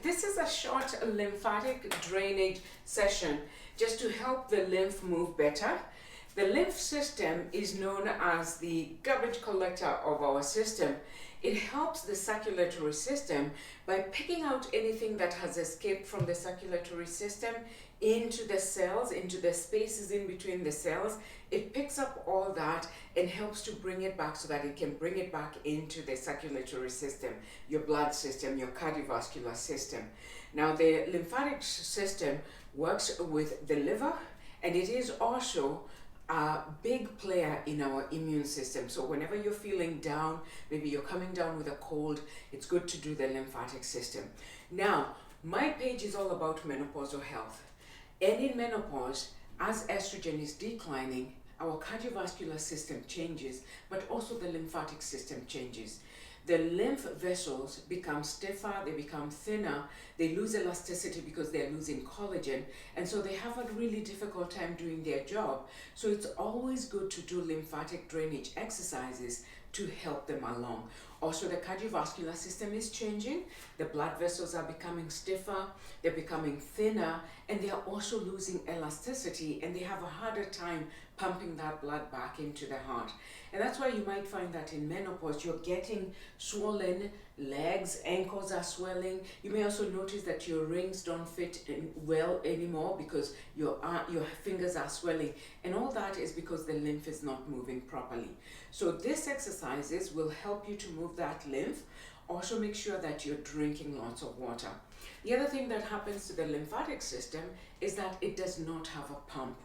This is a short lymphatic drainage session just to help the lymph move better. The lymph system is known as the garbage collector of our system. It helps the circulatory system by picking out anything that has escaped from the circulatory system into the cells, into the spaces in between the cells. It picks up all that and helps to bring it back so that it can bring it back into the circulatory system, your blood system, your cardiovascular system. Now, the lymphatic system works with the liver, and it is also a big player in our immune system. So whenever you're feeling down, maybe you're coming down with a cold, it's good to do the lymphatic system. Now, my page is all about menopausal health. And in menopause, as estrogen is declining, our cardiovascular system changes, but also the lymphatic system changes. The lymph vessels become stiffer, they become thinner, they lose elasticity because they're losing collagen, and so they have a really difficult time doing their job. So it's always good to do lymphatic drainage exercises to help them along. Also, the cardiovascular system is changing, the blood vessels are becoming stiffer, they're becoming thinner, and they're also losing elasticity, and they have a harder time pumping that blood back into the heart. And that's why you might find that in menopause you're getting swollen legs, ankles are swelling. You may also notice that your rings don't fit in well anymore because your fingers are swelling, and all that is because the lymph is not moving properly. So these exercises will help you to move that lymph. Also make sure that you're drinking lots of water. The other thing that happens to the lymphatic system is that it does not have a pump.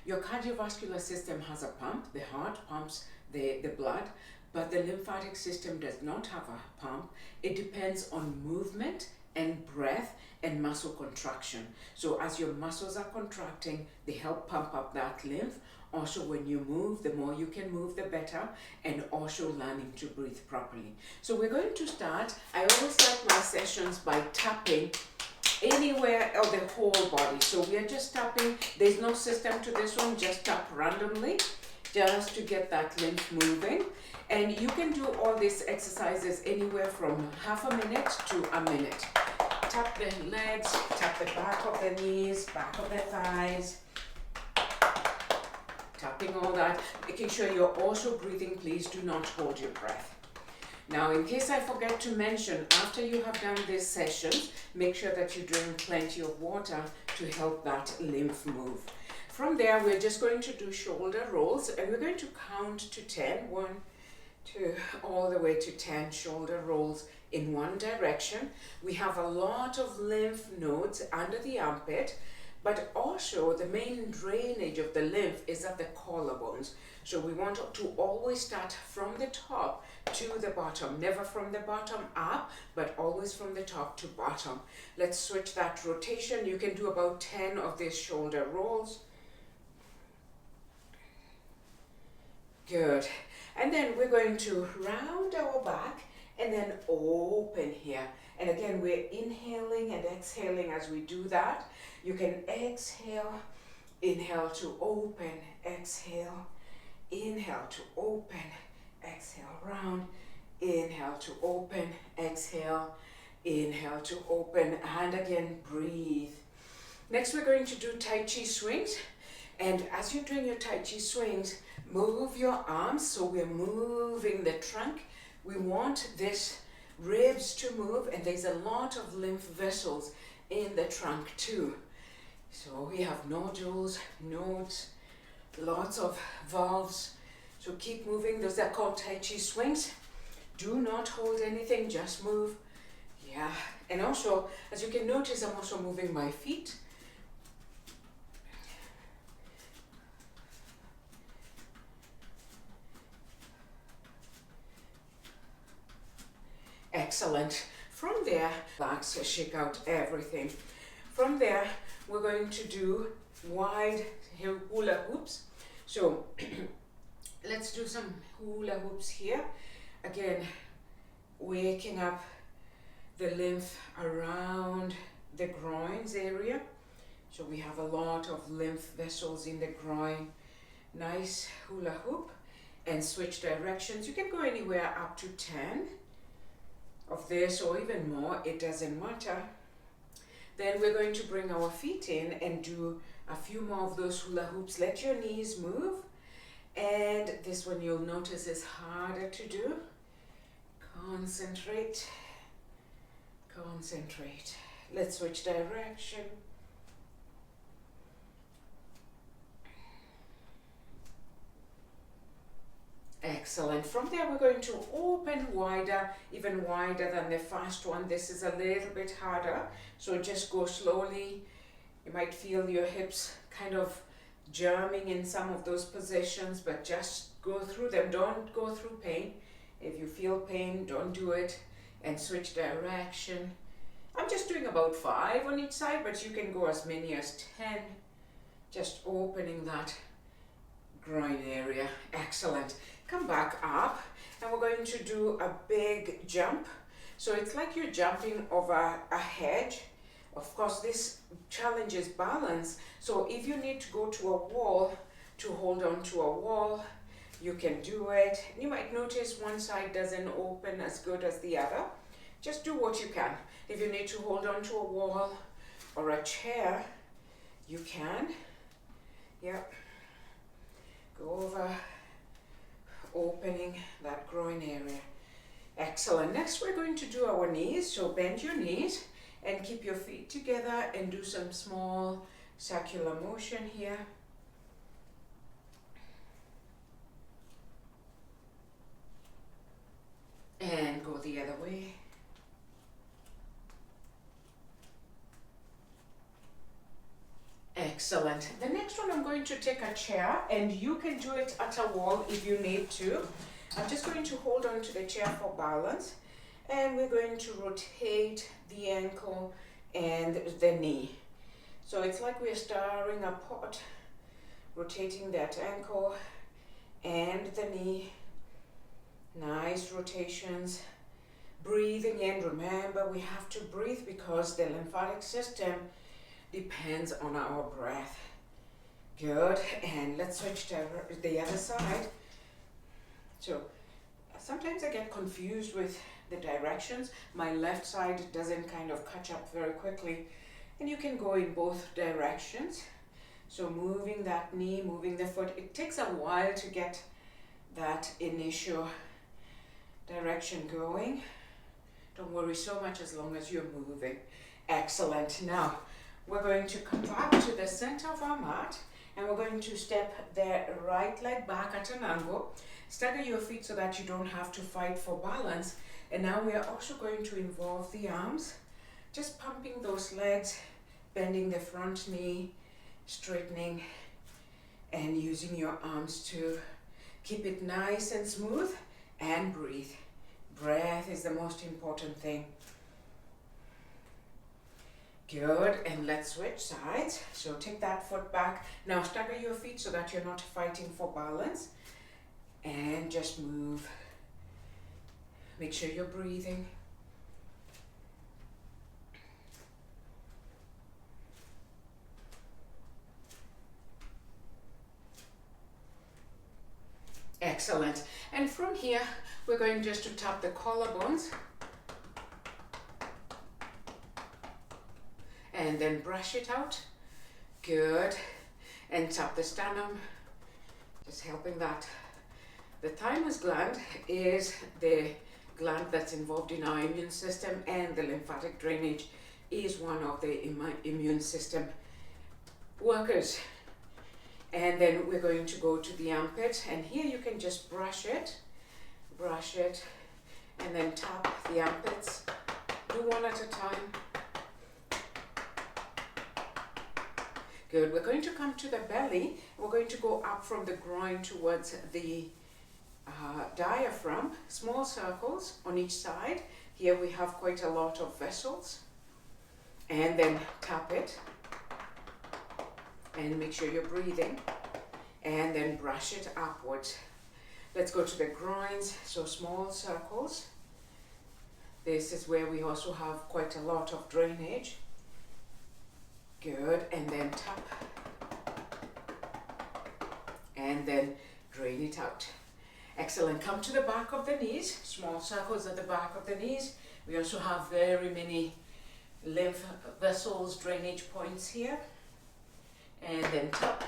Your cardiovascular system has a pump, the heart pumps the blood, but the lymphatic system does not have a pump. It depends on movement and breath and muscle contraction. So as your muscles are contracting, they help pump up that lymph. Also, when you move, the more you can move, the better, and also learning to breathe properly. So we're going to start. I always start my sessions by tapping anywhere of the whole body. So we are just tapping. There's no system to this one, just tap randomly just to get that lymph moving. And you can do all these exercises anywhere from half a minute to a minute. Tap the legs, tap the back of the knees, back of the thighs, tapping all that, making sure you're also breathing. Please do not hold your breath. Now, in case I forget to mention, after you have done this session, make sure that you drink plenty of water to help that lymph move. From there, we're just going to do shoulder rolls, and we're going to count to 10. 1, 2, all the way to 10 shoulder rolls in one direction. We have a lot of lymph nodes under the armpit, but also the main drainage of the lymph is at the collarbones. So we want to always start from the top to the bottom, never from the bottom up, but always from the top to bottom. Let's switch that rotation. You can do about 10 of these shoulder rolls. Good. And then we're going to round our back and then open here. And again, we're inhaling and exhaling as we do that. You can exhale, inhale to open, exhale, inhale to open, exhale round, inhale to open, exhale, inhale to open, and again, breathe. Next, we're going to do Tai Chi swings. And as you're doing your Tai Chi swings, move your arms. So we're moving the trunk. We want this ribs to move, and there's a lot of lymph vessels in the trunk too. So we have nodules, nodes, lots of valves. So keep moving. Those are called Tai Chi swings. Do not hold anything, just move. Yeah. And also, as you can notice, I'm also moving my feet. Excellent. From there, relax, shake out everything. From there, we're going to do wide hula hoops. So let's do some hula hoops here. Again, waking up the lymph around the groins area. So we have a lot of lymph vessels in the groin. Nice hula hoop, and switch directions. You can go anywhere up to 10 of this or even more, it doesn't matter. Then we're going to bring our feet in and do a few more of those hula hoops. Let your knees move. And this one you'll notice is harder to do. Concentrate. Concentrate. Let's switch direction. Excellent. From there we're going to open wider, even wider than the first one. This is a little bit harder, so just go slowly. You might feel your hips kind of jamming in some of those positions, but just go through them. Don't go through pain. If you feel pain, don't do it, and switch direction. I'm just doing about 5 on each side, but you can go as many as 10. Just opening that groin area. Excellent. Come back up, and we're going to do a big jump. So it's like you're jumping over a hedge. Of course, this challenges balance. So if you need to go to a wall to hold on to a wall, you can do it. You might notice one side doesn't open as good as the other. Just do what you can. If you need to hold on to a wall or a chair, you can. Yep. Go over, opening that groin area. Excellent. Next we're going to do our knees. So bend your knees and keep your feet together and do some small circular motion here. And go the other way. Excellent. The next one, I'm going to take a chair, and you can do it at a wall if you need to. I'm just going to hold on to the chair for balance, and we're going to rotate the ankle and the knee. So it's like we're stirring a pot, rotating that ankle and the knee. Nice rotations. Breathing in. Remember, we have to breathe because the lymphatic system depends on our breath. Good. And let's switch to the other side. So sometimes I get confused with the directions. My left side doesn't kind of catch up very quickly, and you can go in both directions. So moving that knee, moving the foot. It takes a while to get that initial direction going. Don't worry so much as long as you're moving. Excellent. Now we're going to come back to the center of our mat, and we're going to step the right leg back at an angle. Stagger your feet so that you don't have to fight for balance. And now we are also going to involve the arms, just pumping those legs, bending the front knee, straightening, and using your arms to keep it nice and smooth, and breathe. Breath is the most important thing. Good, and let's switch sides. So take that foot back. Now stagger your feet so that you're not fighting for balance, and just move. Make sure you're breathing. Excellent. And from here, we're going just to tap the collarbones. And then brush it out. Good. And tap the sternum. Just helping that. The thymus gland is the gland that's involved in our immune system, and the lymphatic drainage is one of the immune system workers. And then we're going to go to the armpit, and here you can just brush it, and then tap the armpits. Do one at a time. Good. We're going to come to the belly. We're going to go up from the groin towards the diaphragm. Small circles on each side. Here we have quite a lot of vessels. And then tap it. And make sure you're breathing. And then brush it upwards. Let's go to the groins. So small circles. This is where we also have quite a lot of drainage. Good. And then tap. And then drain it out. Excellent. Come to the back of the knees. Small circles at the back of the knees. We also have very many lymph vessels, drainage points here, and then tap,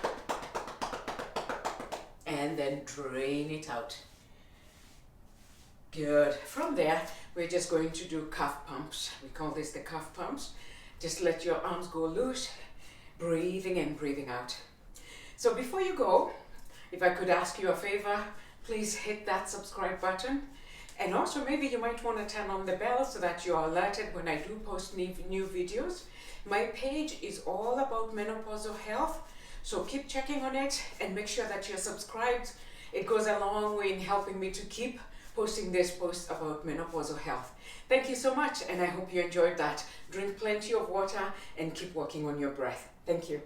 and then drain it out. Good. From there, we're just going to do calf pumps. We call this the calf pumps. Just let your arms go loose, breathing in, breathing out. So before you go, if I could ask you a favor, please hit that subscribe button. And also maybe you might want to turn on the bell so that you are alerted when I do post new videos. My page is all about menopausal health, so keep checking on it and make sure that you're subscribed. It goes a long way in helping me to keep posting this post about menopausal health. Thank you so much, and I hope you enjoyed that. Drink plenty of water and keep working on your breath. Thank you.